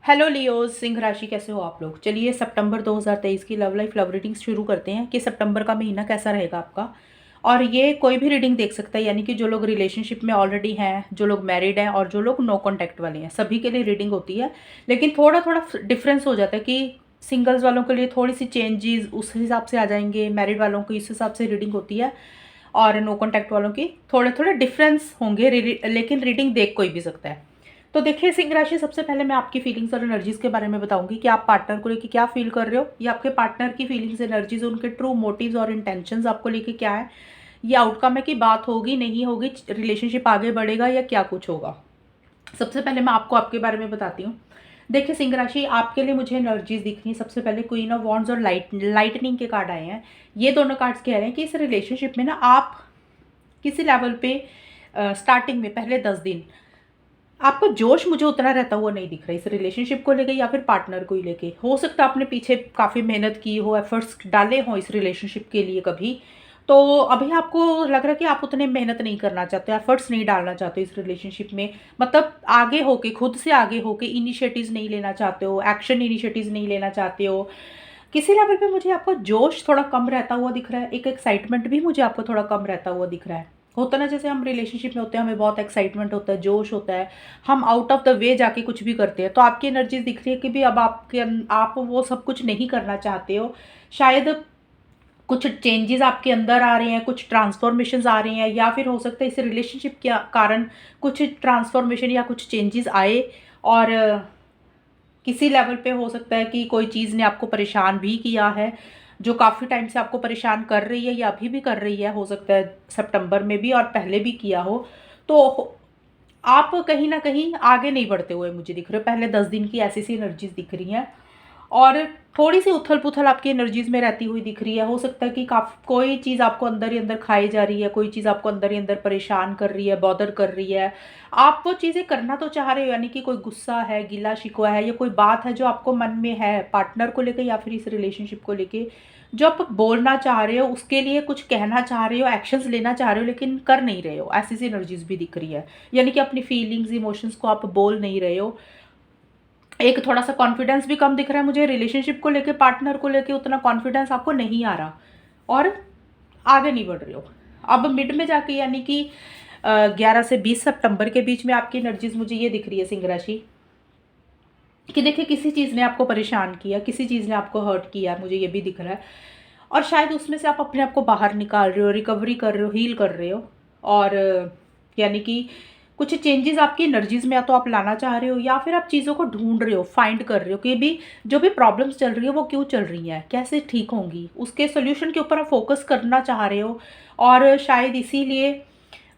Hello Leos, Singh राशि कैसे हो आप लोग। चलिए सितंबर 2023 की लव लाइफ लव रीडिंग शुरू करते हैं कि सितंबर का महीना कैसा रहेगा आपका। और ये कोई भी रीडिंग देख सकता है, यानी कि जो लोग रिलेशनशिप में ऑलरेडी हैं, जो लोग मैरिड हैं और जो लोग नो कॉन्टैक्ट वाले हैं, सभी के लिए रीडिंग होती है। लेकिन थोड़ा थोड़ा डिफरेंस हो जाता है कि सिंगल्स वालों के लिए थोड़ी सी चेंजेस उस हिसाब से आ जाएंगे, मैरिड वालों की इस हिसाब से रीडिंग होती है, और नो कॉन्टैक्ट वालों की थोड़े थोड़े डिफरेंस होंगे, लेकिन रीडिंग देख कोई भी सकता है। तो देखिए सिंह राशि, सबसे पहले मैं आपकी फीलिंग्स और एनर्जीज के बारे में बताऊंगी कि आप पार्टनर को लेके क्या फील कर रहे हो, या आपके पार्टनर की फीलिंग्स एनर्जीज, उनके ट्रू मोटिव्स और इंटेंशंस आपको लेके क्या है, ये आउटकम है कि बात होगी नहीं होगी, रिलेशनशिप आगे बढ़ेगा या क्या कुछ होगा। सबसे पहले मैं आपको आपके बारे में बताती हूँ। देखिए सिंह राशि, आपके लिए मुझे एनर्जीज दिख रही है। सबसे पहले क्वीन ऑफ वॉन्ड्स और लाइटनिंग के कार्ड आए हैं। ये दोनों कार्ड्स कह रहे हैं कि इस रिलेशनशिप में ना आप किसी लेवल पे स्टार्टिंग में पहले 10 दिन आपका जोश मुझे उतना रहता हुआ नहीं दिख रहा है इस रिलेशनशिप को लेके या फिर पार्टनर को ही लेके। हो सकता है आपने पीछे काफ़ी मेहनत की हो, एफर्ट्स डाले हो इस रिलेशनशिप के लिए कभी, तो अभी आपको लग रहा है कि आप उतने मेहनत नहीं करना चाहते, एफर्ट्स नहीं डालना चाहते इस रिलेशनशिप में। मतलब आगे होके, खुद से आगे होके इनिशिएटिव्स नहीं लेना चाहते हो, एक्शन इनिशिएटिव्स नहीं लेना चाहते हो। किसी लेवल पे मुझे आपका जोश थोड़ा कम रहता हुआ दिख रहा है, एक एक्साइटमेंट भी मुझे आपको थोड़ा कम रहता हुआ दिख रहा है। होता ना, जैसे हम रिलेशनशिप में होते हैं, हमें बहुत एक्साइटमेंट होता है, जोश होता है, हम आउट ऑफ द वे जाके कुछ भी करते हैं। तो आपकी एनर्जीज दिख रही है कि भी अब आप वो सब कुछ नहीं करना चाहते हो। शायद कुछ चेंजेस आपके अंदर आ रहे हैं, कुछ ट्रांसफॉर्मेशंस आ रहे हैं, या फिर हो सकता है इस रिलेशनशिप के कारण कुछ ट्रांसफॉर्मेशन या कुछ चेंजेस आए। और किसी लेवल पे हो सकता है कि कोई चीज़ ने आपको परेशान भी किया है, जो काफ़ी टाइम से आपको परेशान कर रही है या अभी भी कर रही है, हो सकता है सितंबर में भी और पहले भी किया हो। तो आप कहीं ना कहीं आगे नहीं बढ़ते हुए मुझे दिख रहे हो। पहले 10 दिन की ऐसी सी एनर्जीज दिख रही हैं, और थोड़ी सी उथल पुथल आपकी एनर्जीज में रहती हुई दिख रही है। हो सकता है कि कोई चीज़ आपको अंदर ही अंदर खाई जा रही है, कोई चीज़ आपको अंदर ही अंदर परेशान कर रही है, बॉदर कर रही है। आप वो चीज़ें करना तो चाह रहे हो, यानी कि कोई गुस्सा है, गिला शिकवा है, या कोई बात है जो आपको मन में है पार्टनर को लेकर या फिर इस रिलेशनशिप को लेके, जो आप बोलना चाह रहे हो, उसके लिए कुछ कहना चाह रहे हो, एक्शंस लेना चाह रहे हो, लेकिन कर नहीं रहे हो। ऐसी सी एनर्जीज भी दिख रही है, यानी कि अपनी फीलिंग्स इमोशंस को आप बोल नहीं रहे हो। एक थोड़ा सा कॉन्फिडेंस भी कम दिख रहा है मुझे रिलेशनशिप को लेके, पार्टनर को लेके उतना कॉन्फिडेंस आपको नहीं आ रहा, और आगे नहीं बढ़ रहे हो। अब मिड में जाके, यानी कि 11 से 20 सितंबर के बीच में आपकी एनर्जीज मुझे ये दिख रही है सिंह राशि, कि देखिए किसी चीज़ ने आपको परेशान किया, किसी चीज़ ने आपको हर्ट किया, मुझे ये भी दिख रहा है। और शायद उसमें से आप अपने आप को बाहर निकाल रहे हो, रिकवरी कर रहे हो, हील कर रहे हो। और यानी कि कुछ चेंजेस आपकी एनर्जीज में या तो आप लाना चाह रहे हो, या फिर आप चीज़ों को ढूंढ रहे हो, फाइंड कर रहे हो कि भी जो भी प्रॉब्लम्स चल रही है वो क्यों चल रही हैं, कैसे ठीक होंगी, उसके सोल्यूशन के ऊपर आप फोकस करना चाह रहे हो। और शायद इसीलिए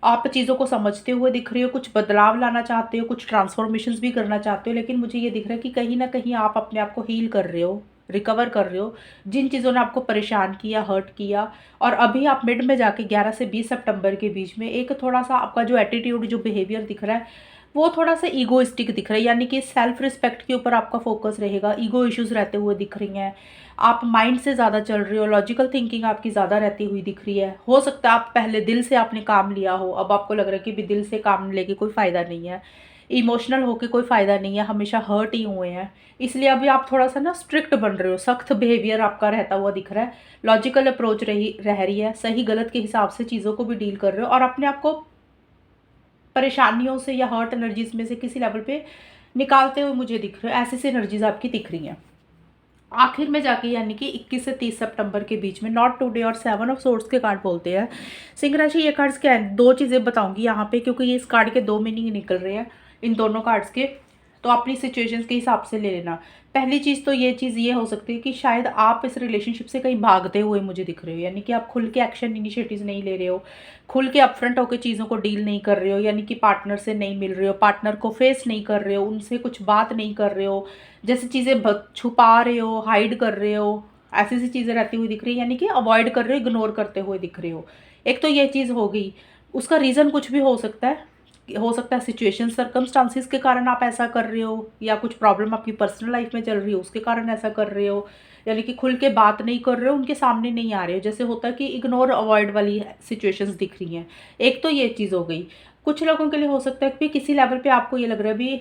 आप चीज़ों को समझते हुए दिख रहे हो, कुछ बदलाव लाना चाहते हो, कुछ ट्रांसफॉर्मेशंस भी करना चाहते हो। लेकिन मुझे ये दिख रहा है कि कहीं ना कहीं आप अपने आप को हील कर रहे हो, रिकवर कर रहे हो, जिन चीज़ों ने आपको परेशान किया, हर्ट किया। और अभी आप मिड में जाके 11 से 20 सितंबर के बीच में एक थोड़ा सा आपका जो एटीट्यूड, जो बिहेवियर दिख रहा है, वो थोड़ा सा ईगोइस्टिक दिख रहा है, यानी कि सेल्फ रिस्पेक्ट के ऊपर आपका फोकस रहेगा। ईगो इश्यूज रहते हुए दिख रही हैं, आप माइंड से ज़्यादा चल रहे हो, लॉजिकल थिंकिंग आपकी ज़्यादा रहती हुई दिख रही है। हो सकता है आप पहले दिल से आपने काम लिया हो, अब आपको लग रहा है कि भी दिल से काम लेके कोई फ़ायदा नहीं है, इमोशनल होके कोई फ़ायदा नहीं है, हमेशा हर्ट ही हुए हैं। इसलिए अभी आप थोड़ा सा ना स्ट्रिक्ट बन रहे हो, सख्त बिहेवियर आपका रहता हुआ दिख रहा है। लॉजिकल अप्रोच रह रही है, सही गलत के हिसाब से चीज़ों को भी डील कर रहे हो, और अपने आप को परेशानियों से या हर्ट एनर्जीज में से किसी लेवल पे निकालते हुए मुझे दिख रहे हो। ऐसी सी एनर्जीज आपकी दिख रही हैं। आखिर में जाके, यानी कि 21 से 30 सितंबर के बीच में नॉट टुडे और 7 ऑफ सोर्ड्स के कार्ड बोलते हैं। सिंह राशि, ये कार्ड्स क्या है, दो चीज़ें बताऊंगी यहाँ पे, क्योंकि ये इस कार्ड के दो मीनिंग निकल रहे हैं इन दोनों कार्ड्स के, तो अपनी सिचुएशंस के हिसाब से ले लेना। पहली चीज़ तो ये चीज़ ये हो सकती है कि शायद आप इस रिलेशनशिप से कहीं भागते हुए मुझे दिख रहे हो, यानी कि आप खुल के एक्शन इनिशिएटिव्स नहीं ले रहे हो, खुल के अपफ्रंट होकर चीज़ों को डील नहीं कर रहे हो, यानी कि पार्टनर से नहीं मिल रहे हो, पार्टनर को फेस नहीं कर रहे हो, उनसे कुछ बात नहीं कर रहे हो, जैसे चीज़ें छुपा रहे हो, हाइड कर रहे हो, ऐसी सी चीज़ें रहती हुई दिख रही है, यानी कि अवॉइड कर रहे हो, इग्नोर करते हुए दिख रहे हो। एक तो ये चीज़ हो गई। उसका रीज़न कुछ भी हो सकता है सिचुएशन सर्कमस्टांसिस के कारण आप ऐसा कर रहे हो, या कुछ प्रॉब्लम आपकी पर्सनल लाइफ में चल रही हो उसके कारण ऐसा कर रहे हो, यानी कि खुल के बात नहीं कर रहे हो, उनके सामने नहीं आ रहे हो, जैसे होता है कि इग्नोर अवॉइड वाली सिचुएशंस दिख रही हैं। एक तो ये चीज़ हो गई। कुछ लोगों के लिए हो सकता है कि किसी लेवल पे आपको ये लग रहा है भी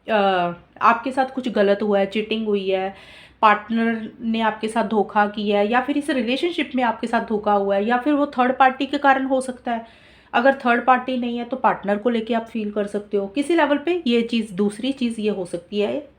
आपके साथ कुछ गलत हुआ है, चीटिंग हुई है, पार्टनर ने आपके साथ धोखा किया है, या फिर इस रिलेशनशिप में आपके साथ धोखा हुआ है, या फिर वो थर्ड पार्टी के कारण हो सकता है। अगर थर्ड पार्टी नहीं है तो पार्टनर को लेके आप फील कर सकते हो किसी लेवल पे। ये चीज़, दूसरी चीज़ ये हो सकती है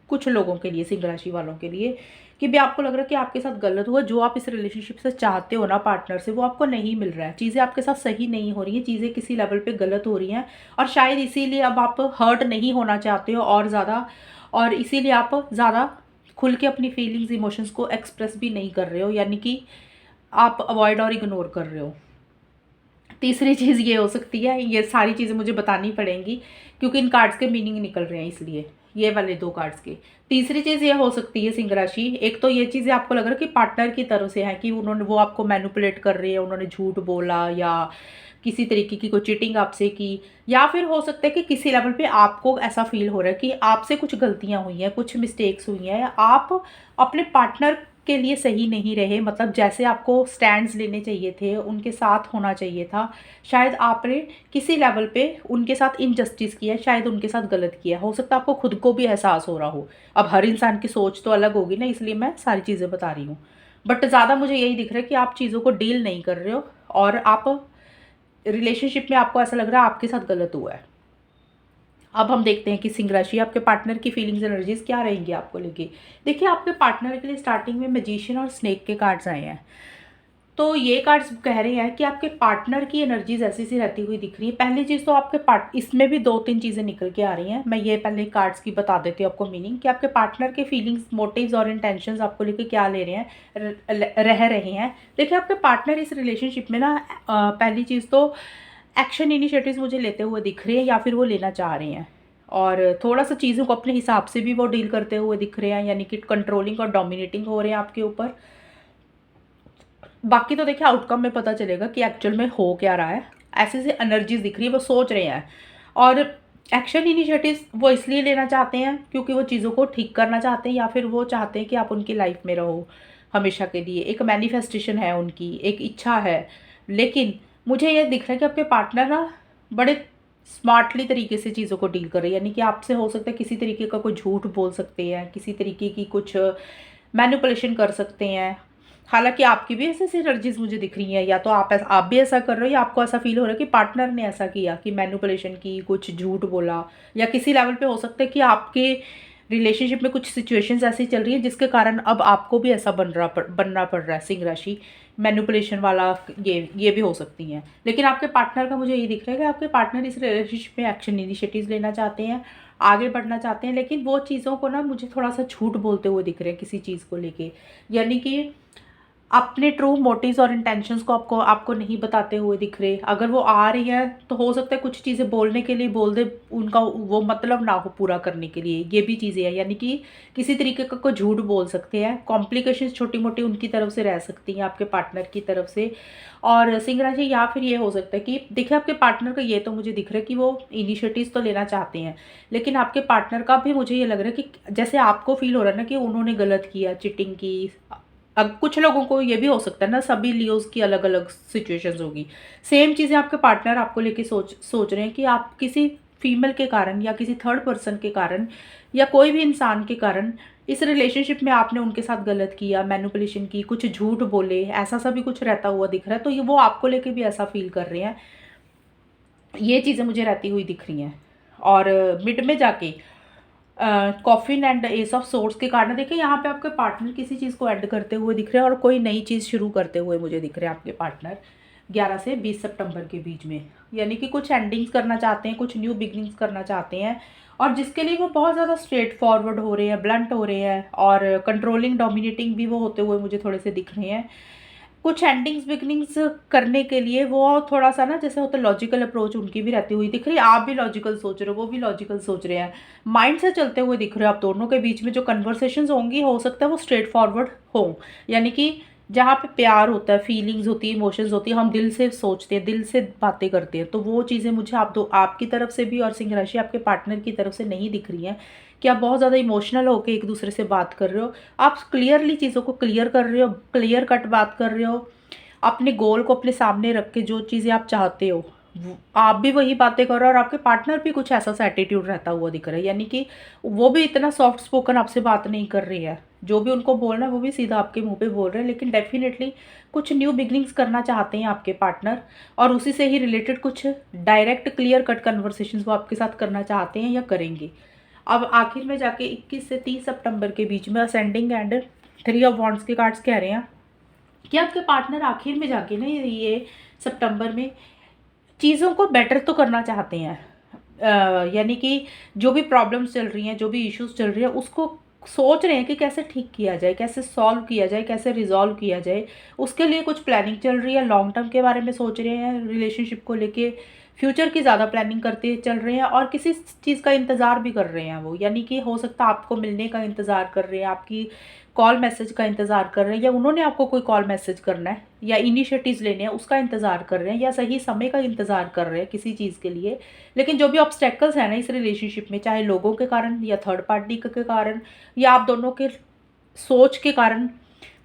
कुछ लोगों के लिए, सिंह राशि वालों के लिए, कि भी आपको लग रहा है कि आपके साथ गलत हुआ, जो आप इस रिलेशनशिप से चाहते हो ना पार्टनर से, वो आपको नहीं मिल रहा है, चीज़ें आपके साथ सही नहीं हो रही हैं, चीज़ें किसी लेवल पे गलत हो रही हैं, और शायद इसीलिए अब आप हर्ट नहीं होना चाहते हो और ज़्यादा, और इसीलिए आप ज़्यादा खुल के अपनी फीलिंग्स इमोशंस को एक्सप्रेस भी नहीं कर रहे हो, यानी कि आप अवॉइड और इग्नोर कर रहे हो। तीसरी चीज़ ये हो सकती है, ये सारी चीज़ें मुझे बतानी पड़ेंगी क्योंकि इन कार्ड्स के मीनिंग निकल रहे हैं, इसलिए ये वाले 2 कार्ड्स के। तीसरी चीज़ ये हो सकती है सिंह राशि, एक तो ये चीज़ें आपको लग रहा है कि पार्टनर की तरफ से है कि वो आपको मैनिपुलेट कर रहे हैं, उन्होंने झूठ बोला या किसी तरीके की कोई चीटिंग आपसे की, या फिर हो सकता है कि किसी लेवल पे आपको ऐसा फील हो रहा है कि आपसे कुछ गलतियाँ हुई हैं, कुछ मिस्टेक्स हुई हैं, आप अपने पार्टनर के लिए सही नहीं रहे, मतलब जैसे आपको स्टैंड्स लेने चाहिए थे, उनके साथ होना चाहिए था, शायद आपने किसी लेवल पे उनके साथ इनजस्टिस किया, शायद उनके साथ गलत किया, हो सकता है आपको खुद को भी एहसास हो रहा हो। अब हर इंसान की सोच तो अलग होगी ना, इसलिए मैं सारी चीज़ें बता रही हूँ, बट ज़्यादा मुझे यही दिख रहा है कि आप चीज़ों को डील नहीं कर रहे हो, और आप रिलेशनशिप में आपको ऐसा लग रहा है आपके साथ गलत हुआ है। अब हम देखते हैं कि सिंह राशि, आपके पार्टनर की फीलिंग्स एनर्जीज क्या रहेंगी आपको लेके। देखिए, आपके पार्टनर के लिए स्टार्टिंग में मैजिशियन और स्नेक के कार्ड्स आए हैं, तो ये कार्ड्स कह रहे हैं कि आपके पार्टनर की एनर्जीज ऐसी सी रहती हुई दिख रही है। पहली चीज़ तो आपके इसमें भी 2-3 चीज़ें निकल के आ रही हैं। मैं ये पहले कार्ड्स की बता देती हूँ आपको मीनिंग, कि आपके पार्टनर के फीलिंग्स, मोटिव्स और इंटेंशंस आपको लेके क्या ले रहे हैं, रह रहे हैं। देखिए, आपके पार्टनर इस रिलेशनशिप में ना, पहली चीज़ तो एक्शन इनिशिएटिव्स मुझे लेते हुए दिख रहे हैं, या फिर वो लेना चाह रहे हैं, और थोड़ा सा चीज़ों को अपने हिसाब से भी वो डील करते हुए दिख रहे हैं, यानी कि कंट्रोलिंग और डोमिनेटिंग हो रहे हैं आपके ऊपर। बाकी तो देखिए आउटकम में पता चलेगा कि एक्चुअल में हो क्या रहा है। ऐसे से एनर्जीज दिख रही है, वो सोच रहे हैं, और एक्शन इनिशिएटिव्स वो इसलिए लेना चाहते हैं क्योंकि वो चीज़ों को ठीक करना चाहते हैं, या फिर वो चाहते हैं कि आप उनकी लाइफ में रहो हमेशा के लिए। एक मैनिफेस्टेशन है उनकी, एक इच्छा है। लेकिन मुझे ये दिख रहा है कि आपके पार्टनर ना बड़े स्मार्टली तरीके से चीज़ों को डील कर रहे हैं, यानी कि आपसे हो सकता है किसी तरीके का कोई झूठ बोल सकते हैं, किसी तरीके की कुछ मैनिपुलेशन कर सकते हैं। हालाँकि आपकी भी ऐसी एनर्जीज़ मुझे दिख रही हैं, या तो आप भी ऐसा कर रहे हो, या आपको ऐसा फ़ील हो रहा है कि पार्टनर ने ऐसा किया, कि मैनिपुलेशन की, कुछ झूठ बोला, या किसी लेवल पे हो सकता है कि आपके रिलेशनशिप में कुछ सिचुएशंस ऐसी चल रही है जिसके कारण अब आपको भी ऐसा बनना पड़ रहा है सिंह राशि। मैनिपुलेशन वाला ये भी हो सकती हैं। लेकिन आपके पार्टनर का मुझे ये दिख रहा है कि आपके पार्टनर इस रिलेशनशिप में एक्शन इनिशिएटिव्स लेना चाहते हैं, आगे बढ़ना चाहते हैं, लेकिन वो चीज़ों को ना मुझे थोड़ा सा झूठ बोलते हुए दिख रहे हैं किसी चीज़ को लेके, यानी कि अपने ट्रू मोटिव्स और इंटेंशंस को आपको आपको नहीं बताते हुए दिख रहे। अगर वो आ रही है तो हो सकता है कुछ चीज़ें बोलने के लिए बोल दे, उनका वो मतलब ना हो पूरा करने के लिए, ये भी चीज़ें हैं, यानी कि किसी तरीके का कोई झूठ बोल सकते हैं। कॉम्प्लिकेशंस छोटी मोटी उनकी तरफ से रह सकती हैं, आपके पार्टनर की तरफ से। और सिंह राशि, या फिर ये हो सकता है कि देखिए आपके पार्टनर का ये तो मुझे दिख रहा है कि वो इनिशिएटिव्स तो लेना चाहते हैं, लेकिन आपके पार्टनर का भी मुझे ये लग रहा है कि जैसे आपको फील हो रहा है ना कि उन्होंने गलत किया, चीटिंग की। अब कुछ लोगों को ये भी हो सकता है ना, सभी लियोज़ की अलग अलग सिचुएशंस होगी। सेम चीज़ें आपके पार्टनर आपको लेके सोच रहे हैं कि आप किसी फीमेल के कारण, या किसी थर्ड पर्सन के कारण, या कोई भी इंसान के कारण इस रिलेशनशिप में आपने उनके साथ गलत किया, मैनिपुलेशन की, कुछ झूठ बोले, ऐसा सा भी कुछ रहता हुआ दिख रहा है। तो ये वो आपको लेके भी ऐसा फील कर रहे हैं। ये चीज़ें मुझे रहती हुई दिख रही हैं। और मिड में जाके coffin and S of source के कारण देखिए यहाँ पे आपके पार्टनर किसी चीज़ को ऐड करते हुए दिख रहे हैं, और कोई नई चीज़ शुरू करते हुए मुझे दिख रहे हैं आपके पार्टनर 11 से 20 सितंबर के बीच में, यानी कि कुछ एंडिंग्स करना चाहते हैं, कुछ न्यू बिगनिंग्स करना चाहते हैं, और जिसके लिए वो बहुत ज़्यादा स्ट्रेट फॉरवर्ड हो रहे हैं, ब्लंट हो रहे हैं, और कंट्रोलिंग डोमिनेटिंग भी वो होते हुए मुझे थोड़े से दिख रहे हैं। कुछ एंडिंग्स बिगनिंग्स करने के लिए वो थोड़ा सा ना, जैसे होता है लॉजिकल अप्रोच उनकी भी रहती हुई दिख रही है। आप भी लॉजिकल सोच रहे हो, वो भी लॉजिकल सोच रहे हैं, माइंड से चलते हुए दिख रहे हो। आप दोनों के बीच में जो कन्वर्सेशंस होंगी, हो सकता है वो स्ट्रेट फॉरवर्ड हो, यानी कि जहाँ पे प्यार होता है, फीलिंग्स होती है, इमोशंस होती है, हम दिल से सोचते हैं, दिल से बातें करते हैं, तो वो चीज़ें मुझे आपकी तरफ से भी और सिंह राशि आपके पार्टनर की तरफ से नहीं दिख रही हैं कि आप बहुत ज़्यादा इमोशनल होकर एक दूसरे से बात कर रहे हो। आप क्लियरली चीज़ों को क्लियर कर रहे हो, क्लियर कट बात कर रहे हो, अपने गोल को अपने सामने रख के जो चीज़ें आप चाहते हो आप भी वही बातें कर रहे हो और आपके पार्टनर भी कुछ ऐसा सा एटीट्यूड रहता हुआ दिख रहा है, यानी कि वो भी इतना सॉफ्ट स्पोकन आपसे बात नहीं कर रही है। जो भी उनको बोलना है वो भी सीधा आपके मुंह पे बोल रहे हैं, लेकिन डेफिनेटली कुछ न्यू बिगनिंग्स करना चाहते हैं आपके पार्टनर, और उसी से ही रिलेटेड कुछ डायरेक्ट क्लियर कट कन्वर्सेशंस वो आपके साथ करना चाहते हैं या करेंगे। अब आखिर में जाके 21 से 30 सितंबर के बीच में असेंडिंग एंड 3 ऑफ वॉन्ड्स के कार्ड्स कह रहे हैं कि आपके पार्टनर आखिर में जाके ना ये सितंबर में चीज़ों को बेटर तो करना चाहते हैं। यानी कि जो भी प्रॉब्लम्स चल रही हैं, जो भी इश्यूज चल रही हैं, उसको सोच रहे हैं कि कैसे ठीक किया जाए, कैसे सॉल्व किया जाए, कैसे रिजॉल्व किया जाए। उसके लिए कुछ प्लानिंग चल रही है, लॉन्ग टर्म के बारे में सोच रहे हैं, रिलेशनशिप को लेके फ्यूचर की ज़्यादा प्लानिंग करते चल रहे हैं, और किसी चीज़ का इंतज़ार भी कर रहे हैं वो, यानी कि हो सकता है आपको मिलने का इंतज़ार कर रहे हैं, आपकी कॉल मैसेज का इंतज़ार कर रहे हैं, या उन्होंने आपको कोई कॉल मैसेज करना है या इनिशिएटिव्स लेने हैं उसका इंतज़ार कर रहे हैं, या सही समय का इंतज़ार कर रहे हैं किसी चीज़ के लिए। लेकिन जो भी ऑब्स्टेकल्स हैं ना इस रिलेशनशिप में, चाहे लोगों के कारण या थर्ड पार्टी के कारण या आप दोनों के सोच के कारण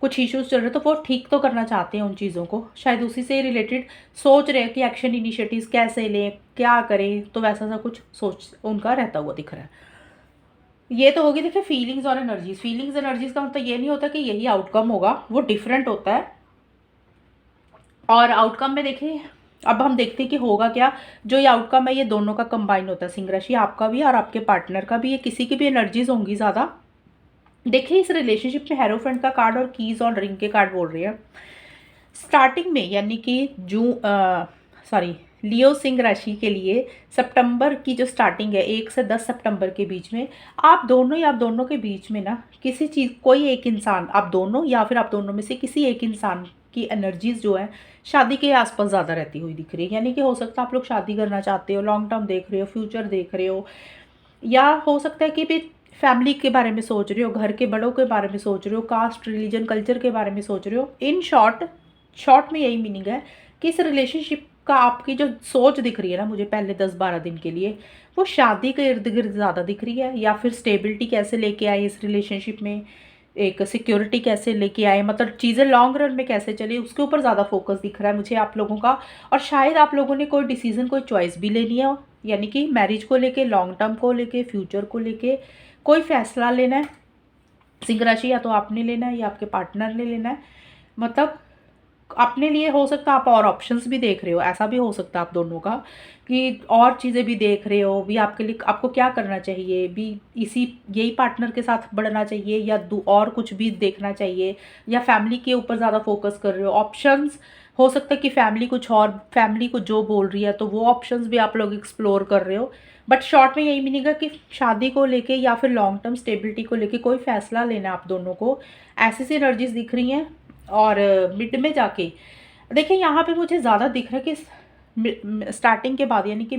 कुछ इश्यूज चल रहे हैं, तो वो ठीक तो करना चाहते हैं उन चीज़ों को, शायद उसी से रिलेटेड सोच रहे हैं कि एक्शन इनिशिएटिव्स कैसे लें, क्या करें, तो वैसा सा कुछ सोच उनका रहता हुआ दिख रहा है। ये तो होगी देखिए फीलिंग्स और एनर्जीज। फीलिंग्स एनर्जीज का मतलब ये नहीं होता कि यही आउटकम होगा, वो डिफरेंट होता है। और आउटकम में देखिए अब हम देखते हैं कि होगा क्या। जो ये आउटकम है ये दोनों का कंबाइन होता है, सिंह राशि आपका भी और आपके पार्टनर का भी, ये किसी की भी एनर्जीज होंगी ज़्यादा। देखिए इस रिलेशनशिप में हेरोफ्रेंट का कार्ड और कीज और रिंग के कार्ड बोल रहे हैं स्टार्टिंग में, यानी कि लियो सिंह राशि के लिए सितंबर की जो स्टार्टिंग है 1 से 10 सितंबर के बीच में, आप दोनों या आप दोनों के बीच में ना किसी चीज़, कोई एक इंसान, आप दोनों या फिर आप दोनों में से किसी एक इंसान की एनर्जीज जो है शादी के आसपास ज़्यादा रहती हुई दिख रही है। यानी कि हो सकता है आप लोग शादी करना चाहते हो, लॉन्ग टर्म देख रहे हो, फ्यूचर देख रहे हो, या हो सकता है कि भी फैमिली के बारे में सोच रहे हो, घर के बड़ों के बारे में सोच रहे हो, कास्ट रिलीजन कल्चर के बारे में सोच रहे हो। इन शॉर्ट में यही मीनिंग है कि इस रिलेशनशिप का आपकी जो सोच दिख रही है ना मुझे पहले 10-12 दिन के लिए, वो शादी के इर्द गिर्द ज़्यादा दिख रही है, या फिर स्टेबिलिटी कैसे लेके आए इस रिलेशनशिप में, एक सिक्योरिटी कैसे लेके आए, मतलब चीज़ें लॉन्ग रन में कैसे चले, उसके ऊपर ज़्यादा फोकस दिख रहा है मुझे आप लोगों का। और शायद आप लोगों ने कोई डिसीजन, कोई चॉइस भी लेनी है, यानी कि मैरिज को लेके, लॉन्ग टर्म को लेके, फ्यूचर को लेके कोई फैसला लेना है सिंह राशि, या तो आपने लेना है या आपके पार्टनर ने लेना है। मतलब अपने लिए हो सकता है आप और ऑप्शंस भी देख रहे हो, ऐसा भी हो सकता है आप दोनों का कि और चीज़ें भी देख रहे हो भी, आपके लिए आपको क्या करना चाहिए भी, इसी यही पार्टनर के साथ बढ़ना चाहिए या और कुछ भी देखना चाहिए, या फैमिली के ऊपर ज़्यादा फोकस कर रहे हो। ऑप्शंस हो सकता है कि फैमिली कुछ और, फैमिली को जो बोल रही है तो वो ऑप्शंस भी आप लोग एक्सप्लोर कर रहे हो। बट शॉर्ट में यही मीनिंग है कि शादी को लेके या फिर लॉन्ग टर्म स्टेबिलिटी को लेके कोई फैसला लेना आप दोनों को, ऐसी सी एनर्जीज दिख रही हैं। और मिड में जाके देखिए यहाँ पे मुझे ज़्यादा दिख रहा है कि स्टार्टिंग के बाद, यानी कि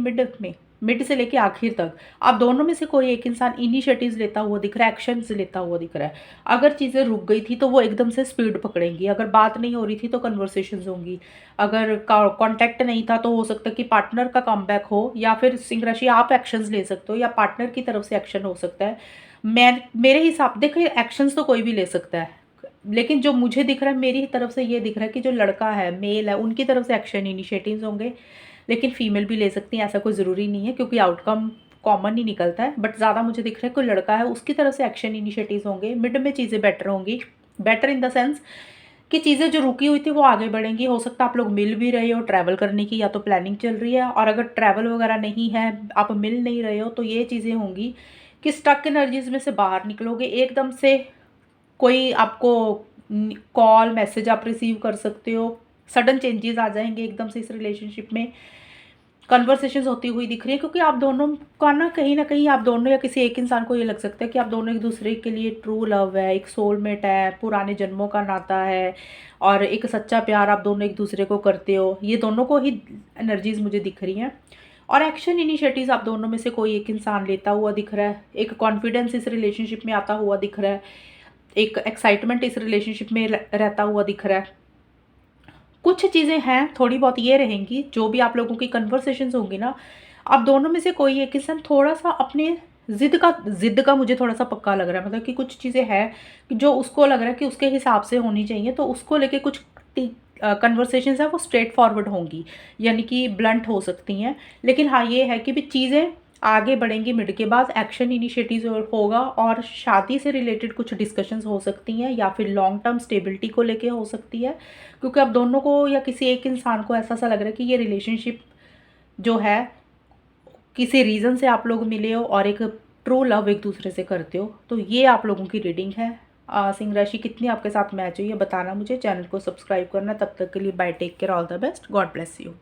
मिड से लेके आखिर तक आप दोनों में से कोई एक इंसान इनिशिएटिव्स लेता हुआ दिख रहा है, एक्शंस लेता हुआ दिख रहा है। अगर चीज़ें रुक गई थी तो वो एकदम से स्पीड पकड़ेंगी, अगर बात नहीं हो रही थी तो कन्वर्सेशंस होंगी, अगर कांटेक्ट नहीं था तो हो सकता है कि पार्टनर का कमबैक हो, या फिर सिंह राशि आप एक्शंस ले सकते हो, या पार्टनर की तरफ से एक्शन हो सकता है। मेरे हिसाब देखिए एक्शंस तो कोई भी ले सकता है, लेकिन जो मुझे दिख रहा है मेरी तरफ से ये दिख रहा है कि जो लड़का है, मेल है, उनकी तरफ से एक्शन इनिशिएटिव्स होंगे, लेकिन फीमेल भी ले सकती हैं, ऐसा कोई ज़रूरी नहीं है क्योंकि आउटकम कॉमन ही निकलता है। बट ज़्यादा मुझे दिख रहा है कोई लड़का है उसकी तरफ से एक्शन इनिशिएटिव्स होंगे। मिड में चीज़ें बेटर होंगी, बेटर इन द सेंस कि चीज़ें जो रुकी हुई थी वो आगे बढ़ेंगी। हो सकता है आप लोग मिल भी रहे हो, ट्रैवल करने की या तो प्लानिंग चल रही है, और अगर ट्रैवल वगैरह नहीं है, आप मिल नहीं रहे हो, तो ये चीज़ें होंगी कि स्टक एनर्जीज में से बाहर निकलोगे एकदम से। कोई आपको कॉल मैसेज आप रिसीव कर सकते हो, सडन चेंजेस आ जाएंगे एकदम से इस रिलेशनशिप में। कन्वर्सेशंस होती हुई दिख रही है क्योंकि आप दोनों का ना कहीं आप दोनों या किसी एक इंसान को ये लग सकता है कि आप दोनों एक दूसरे के लिए ट्रू लव है, एक सोलमेट है, पुराने जन्मों का नाता है, और एक सच्चा प्यार आप दोनों एक दूसरे को करते हो। ये दोनों को ही एनर्जीज मुझे दिख रही हैं। और एक्शन इनिशिएटिव्स आप दोनों में से कोई एक इंसान लेता हुआ दिख रहा है, एक कॉन्फिडेंस इस रिलेशनशिप में आता हुआ दिख रहा है, एक एक्साइटमेंट इस रिलेशनशिप में रहता हुआ दिख रहा है। कुछ चीज़ें हैं थोड़ी बहुत ये रहेंगी, जो भी आप लोगों की कन्वर्सेशंस होंगी ना, आप दोनों में से कोई एक इंसान थोड़ा सा अपने जिद का मुझे थोड़ा सा पक्का लग रहा है, मतलब कि कुछ चीज़ें हैं कि जो उसको लग रहा है कि उसके हिसाब से होनी चाहिए, तो उसको लेके कुछ कन्वर्सेशंस है वो स्ट्रेट फॉरवर्ड होंगी, यानी कि ब्लंट हो सकती हैं। लेकिन हाँ ये है कि भी चीज़ें आगे बढ़ेंगी, मिड के बाद एक्शन इनिशिएटिव होगा और शादी से रिलेटेड कुछ डिस्कशंस हो सकती हैं या फिर लॉन्ग टर्म स्टेबिलिटी को लेके हो सकती है, क्योंकि अब दोनों को या किसी एक इंसान को ऐसा सा लग रहा है कि ये रिलेशनशिप जो है किसी रीज़न से आप लोग मिले हो और एक ट्रू लव एक दूसरे से करते हो। तो ये आप लोगों की रीडिंग है। सिंह राशि कितनी आपके साथ मैच हुई है बताना मुझे, चैनल को सब्सक्राइब करना। तब तक के लिए bye, take care, all the best, God bless you.